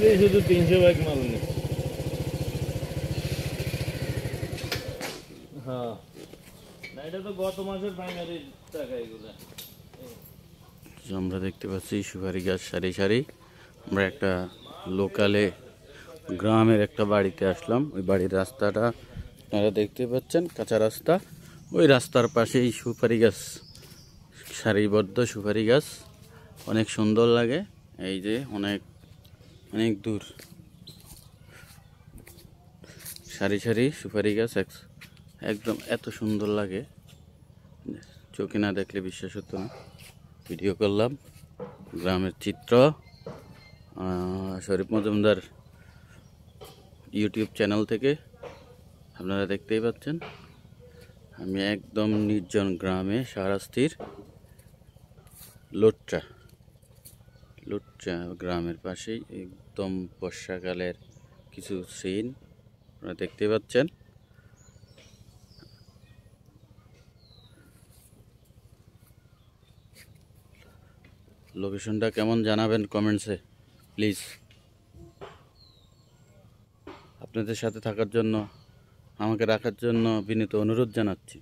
দিয়ে শুধু 300 ব্যাগ মাল নেই। হ্যাঁ, না এটা তো গত মাসের ফাইনালি টাকা এগুলা। আমরা দেখতে পাচ্ছি সুপারি গাছ সারি সারি। আমরা একটা লোকালে গ্রামের একটা বাড়িতে আসলাম। ওই বাড়ির রাস্তাটা আপনারা দেখতে পাচ্ছেন, কাঁচা রাস্তা। ওই রাস্তার পাশেই সুপারি গাছ, সারিবদ্ধ সুপারি গাছ, অনেক সুন্দর লাগে। এই যে অনেক অনেক দূর সারি সারি সুপারি গাছ, একদম এত সুন্দর লাগে, চোখে না দেখলে বিশ্বাস হতো না। ভিডিও করলাম গ্রামের চিত্র, শরীফ মজুমদার ইউটিউব চ্যানেল থেকে। আপনারা দেখতেই পাচ্ছেন আমি একদম নির্জন গ্রামে, শাহরাস্তির লোট্টা লোট্টা গ্রামের পাশেই, একদম বর্ষাকালের কিছু সিন আপনারা দেখতে পাচ্ছেন। লোকেশনটা কেমন জানাবেন কমেন্টসে প্লিজ। আপনাদের সাথে থাকার জন্য, আমাকে রাখার জন্য বিনীত অনুরোধ জানাচ্ছি।